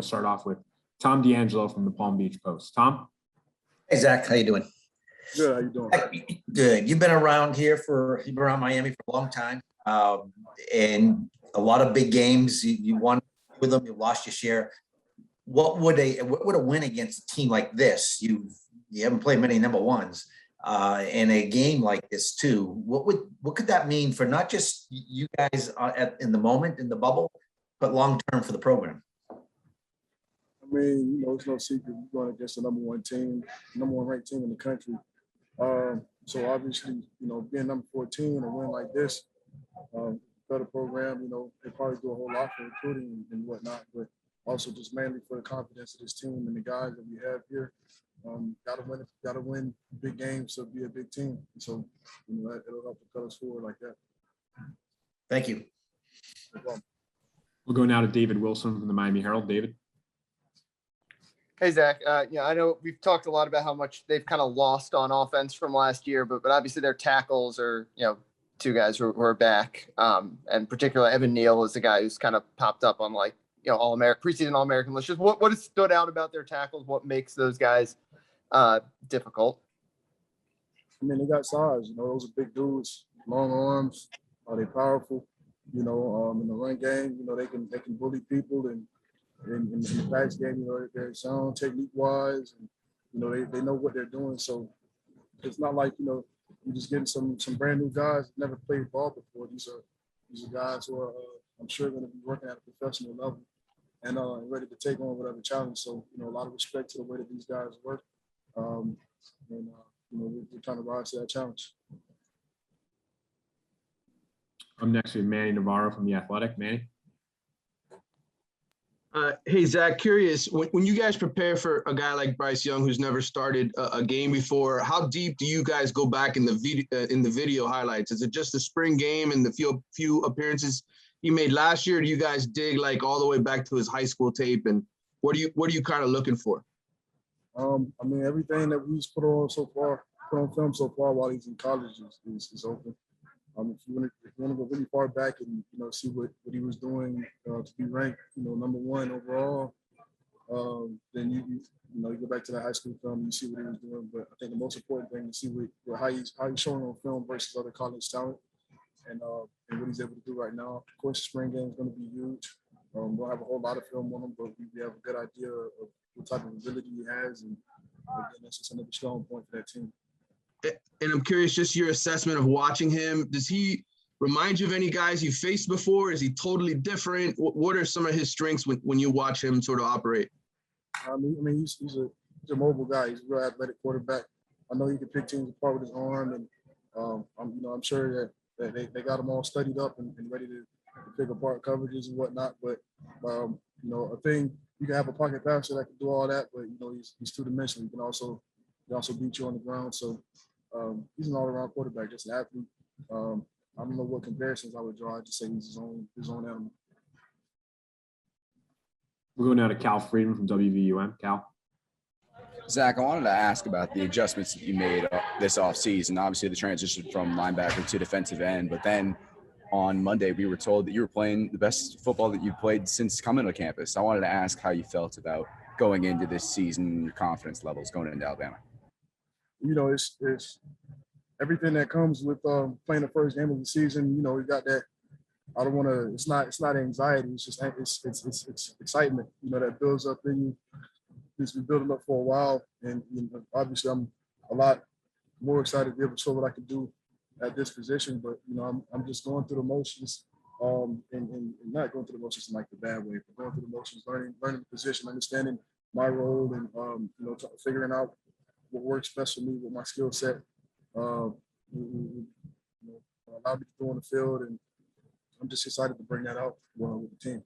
start off with Tom D'Angelo from the Palm Beach Post. Tom? Hey, Zach, how you doing? Good. How you doing? Good. You've been around Miami for a long time, and a lot of big games. You won with them. You lost your share. What would a win against a team like this? You haven't played many number ones, in a game like this too. What could that mean for not just you guys in the moment in the bubble, but long term for the program? I mean, it's no secret we're going against the number one ranked team in the country. So obviously, being number 14 and a win like this, better program, they probably do a whole lot for recruiting and whatnot, but also just mainly for the confidence of this team and the guys that we have here. Got to win big games to be a big team. So, it'll help propel us forward like that. Thank you. No problem. We'll go now to David Wilson from the Miami Herald. David. Hey, Zach. I know we've talked a lot about how much they've kind of lost on offense from last year, but obviously their tackles are, two guys who are back. And particularly Evan Neal is the guy who's kind of popped up on All-American, preseason All-American list. Just what has stood out about their tackles? What makes those guys difficult? I mean, they got size. Those are big dudes, long arms. They're powerful. In the run game, they can bully people, and in the pass game, they're sound technique-wise, and they know what they're doing. So it's not like you're just getting some brand new guys that never played ball before. These are guys who are I'm sure going to be working at a professional level and ready to take on whatever challenge. So a lot of respect to the way that these guys work, and we're trying to rise to that challenge. I'm next with Manny Navarro from The Athletic. Manny. Hey, Zach, curious, when you guys prepare for a guy like Bryce Young who's never started a game before, how deep do you guys go back in the video highlights? Is it just the spring game and the few appearances he made last year? Or do you guys dig all the way back to his high school tape? And what are you kind of looking for? I mean, everything that we've put on film so far while he's in college is open. If you want to go really far back and see what he was doing to be ranked number one overall, then you go back to the high school film and you see what he was doing. But I think the most important thing is to see how he's showing on film versus other college talent, and what he's able to do right now. Of course, the spring game is going to be huge. We'll have a whole lot of film on him, but we have a good idea of what type of ability he has, and again, that's just another strong point for that team. And I'm curious, just your assessment of watching him. Does he remind you of any guys you faced before? Is he totally different? What are some of his strengths when you watch him sort of operate? I mean, he's a mobile guy. He's a real athletic quarterback. I know he can pick teams apart with his arm, and I'm sure that they got him all studied up and ready to pick apart coverages and whatnot. But a thing, you can have a pocket passer that can do all that, but he's two-dimensional. He can also beat you on the ground. So he's an all-around quarterback, just an athlete. I don't know what comparisons I would draw. I just say he's his own animal. We'll go now to Cal Friedman from WVUM. Cal. Zach, I wanted to ask about the adjustments that you made this offseason. Obviously, the transition from linebacker to defensive end, but then on Monday, we were told that you were playing the best football that you've played since coming to campus. I wanted to ask how you felt about going into this season, your confidence levels going into Alabama. It's everything that comes with playing the first game of the season. You got that. I don't want to. It's not anxiety. It's just it's excitement. That builds up in you. It's been building up for a while, and obviously I'm a lot more excited to be able to show what I can do at this position. But I'm just going through the motions, and not going through the motions in like the bad way, but going through the motions, learning the position, understanding my role, and figuring out what works best for me with my skill set. Allowed me to go on the field, and I'm just excited to bring that out with the team.